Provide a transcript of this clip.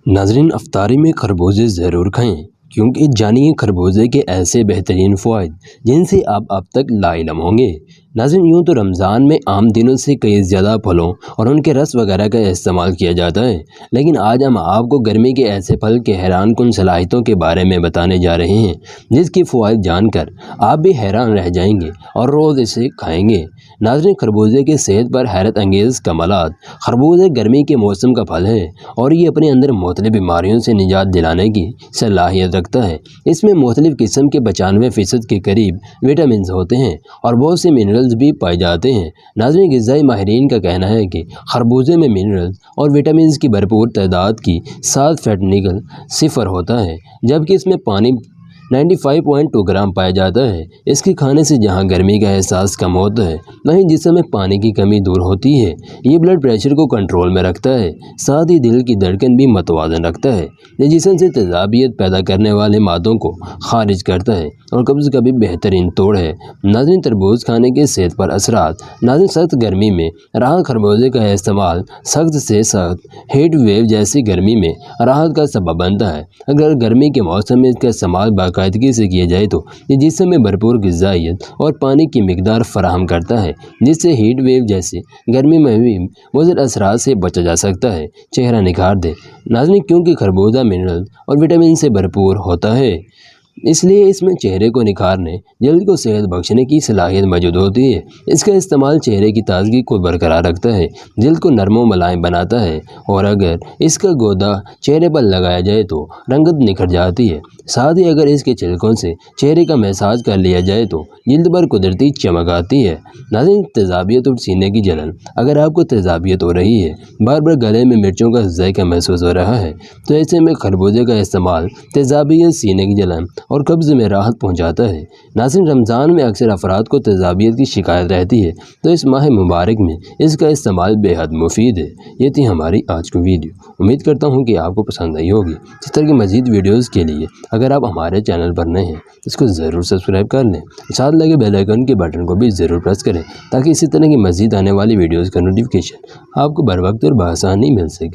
ناظرین، افطاری میں خربوزے ضرور کھائیں کیونکہ جانیے خربوزے کے ایسے بہترین فوائد جن سے آپ اب تک لا علم ہوں گے۔ ناظرین، یوں تو رمضان میں عام دنوں سے کئی زیادہ پھلوں اور ان کے رس وغیرہ کا استعمال کیا جاتا ہے، لیکن آج ہم آپ کو گرمی کے ایسے پھل کے حیران کن صلاحیتوں کے بارے میں بتانے جا رہے ہیں جس کی فوائد جان کر آپ بھی حیران رہ جائیں گے اور روز اسے کھائیں گے۔ ناظرین، خربوزے کی صحت پر حیرت انگیز کمالات۔ خربوزے گرمی کے موسم کا پھل ہے اور یہ اپنے اندر مختلف بیماریوں سے نجات دلانے کی صلاحیت رکھتا ہے۔ اس میں مختلف قسم کے 95% کے قریب وٹامنز ہوتے ہیں اور بہت سے منرلز بھی پائے جاتے ہیں۔ ناظرین، غذائی ماہرین کا کہنا ہے کہ خربوزے میں منرلز اور وٹامنز کی بھرپور تعداد کی ساتھ فیٹ نگل 0 ہوتا ہے، جبکہ اس میں پانی 95.2 گرام پایا جاتا ہے۔ اس کے کھانے سے جہاں گرمی کا احساس کم ہوتا ہے، وہیں جسم میں پانی کی کمی دور ہوتی ہے۔ یہ بلڈ پریشر کو کنٹرول میں رکھتا ہے، ساتھ ہی دل کی دھڑکن بھی متوازن رکھتا ہے۔ یہ جسم سے تیزابیت پیدا کرنے والے مادوں کو خارج کرتا ہے اور قبض کا بھی بہترین توڑ ہے۔ ناظرین، تربوز کھانے کے صحت پر اثرات۔ ناظرین، سخت گرمی میں راحت۔ خربوزے کا استعمال سخت سے سخت ہیٹ ویو جیسی گرمی میں راحت کا سبب بنتا ہے۔ اگر گرمی کے موسم میں اس کا استعمال باقاعدگی سے کیا جائے تو یہ جسم میں بھرپور غذائیت اور پانی کی مقدار فراہم کرتا ہے، جس سے ہیٹ ویو جیسے گرمی میں بھی مضر اثرات سے بچا جا سکتا ہے۔ چہرہ نکھار دے۔ ناظرین، کیونکہ خربوزہ منرل اور وٹامن سے بھرپور ہوتا ہے، اس لیے اس میں چہرے کو نکھارنے، جلد کو صحت بخشنے کی صلاحیت موجود ہوتی ہے۔ اس کا استعمال چہرے کی تازگی کو برقرار رکھتا ہے، جلد کو نرم و ملائم بناتا ہے اور اگر اس کا گودا چہرے پر لگایا جائے تو رنگت نکھر جاتی ہے۔ ساتھ ہی اگر اس کے چھلکوں سے چہرے کا مساج کر لیا جائے تو جلد پر قدرتی چمک آتی ہے۔ ناظرین، تیزابیت اور سینے کی جلن۔ اگر آپ کو تیزابیت ہو رہی ہے، بار بار گلے میں مرچوں کا ذائقہ محسوس ہو رہا ہے، تو ایسے میں خربوزے کا استعمال تیزابیت، سینے کی جلن اور قبض میں راحت پہنچاتا ہے۔ ناظرین، رمضان میں اکثر افراد کو تیزابیت کی شکایت رہتی ہے، تو اس ماہ مبارک میں اس کا استعمال بے حد مفید ہے۔ یہ تھی ہماری آج کی ویڈیو۔ امید کرتا ہوں کہ آپ کو پسند آئی ہوگی۔ اس طرح کی مزید ویڈیوز کے لیے اگر آپ ہمارے چینل پر نئے ہیں تو اس کو ضرور سبسکرائب کر لیں، ساتھ لگے بیل آئیکن کے بٹن کو بھی ضرور پریس کریں تاکہ اسی طرح کی مزید آنے والی ویڈیوز کا نوٹیفیکیشن آپ کو بر وقت اور بآسانی مل سکے۔